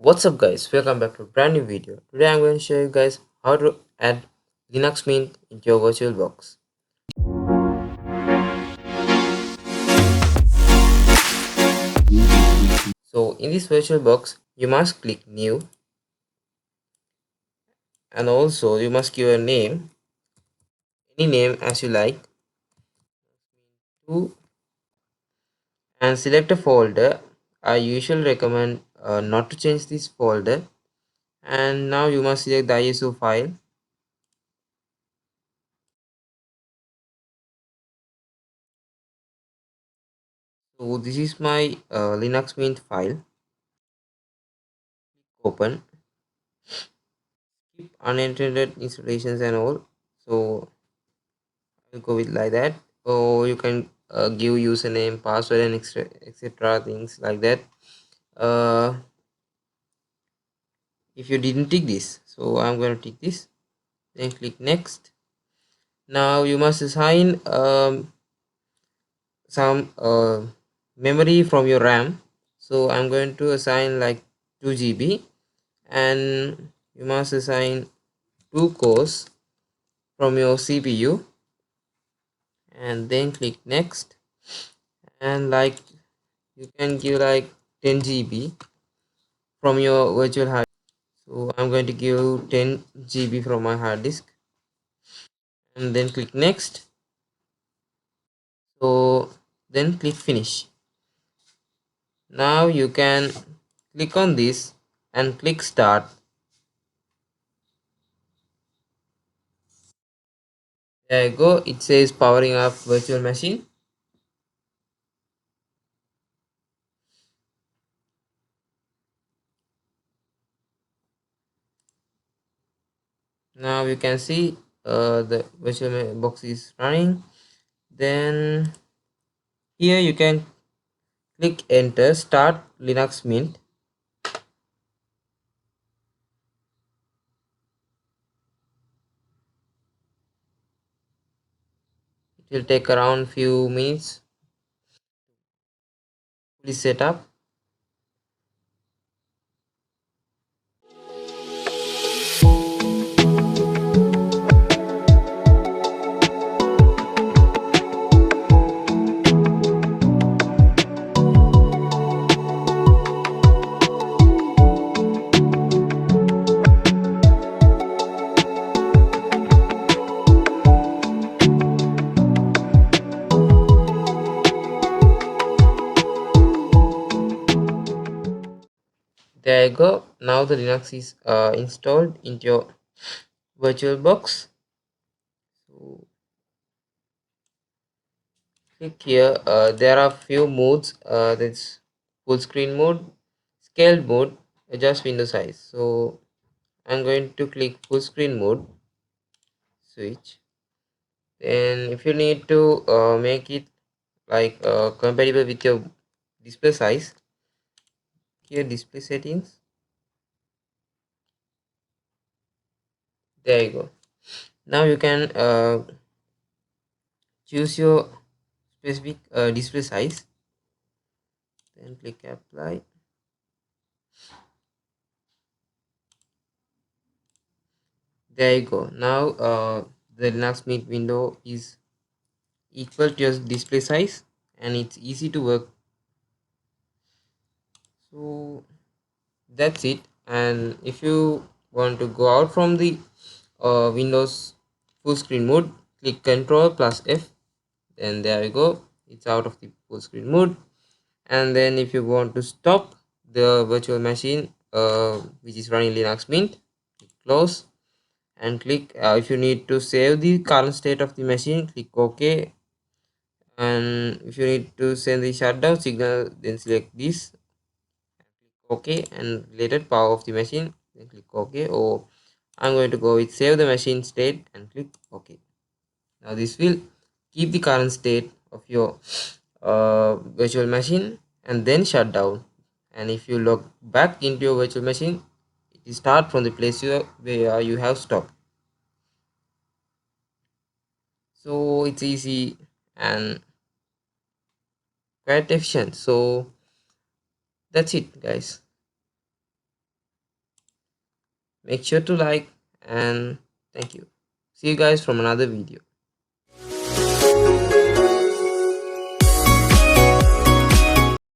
What's up guys, welcome back to a brand new video. Today I'm going to show you guys how to add Linux Mint into your VirtualBox. So in this VirtualBox you must click new, and also you must give a name, any name as you like, to and select a folder. I usually recommend not to change this folder, and now you must select the ISO file. So this is my Linux Mint file. Open, keep unintended installations and all. So I'll go with like that, or you can give username, password, and etc things like that. uh, if you didn't tick this, so I'm going to tick this, then click next. Now you must assign some memory from your RAM. So I'm going to assign like 2 GB, and you must assign 2 cores from your CPU, and then click next. And like you can give like 10 GB from your virtual hard. So I'm going to give 10 GB from my hard disk, and then click next. So then click finish. Now you can click on this and click start. There you go, it says powering up virtual machine. Now you can see the virtual box is running. Then here you can click enter, start Linux Mint. It will take around few minutes. Please set up. There you go. Now the Linux is installed into your VirtualBox. So click here. There are few modes. That's full screen mode, scaled mode, adjust window size. So I'm going to click full screen mode. Switch. Then if you need to make it like compatible with your display size, here display settings. There you go. Now you can choose your specific display size, then click apply. There you go. Now the Linux Mint window is equal to your display size, and it's easy to work. So that's it. And if you want to go out from the Windows full screen mode, click Ctrl plus F. Then there you go, it's out of the full screen mode. And then if you want to stop the virtual machine which is running Linux Mint, click close, and click if you need to save the current state of the machine, click OK. And if you need to send the shutdown signal, then select this, click OK, and related power of the machine, then click OK. Or I'm going to go with save the machine state and click OK. Now this will keep the current state of your virtual machine and then shut down. And if you log back into your virtual machine, it will start from the place where you have stopped. So it's easy and quite efficient. So that's it guys. Make sure to like, and thank you. See you guys from another video.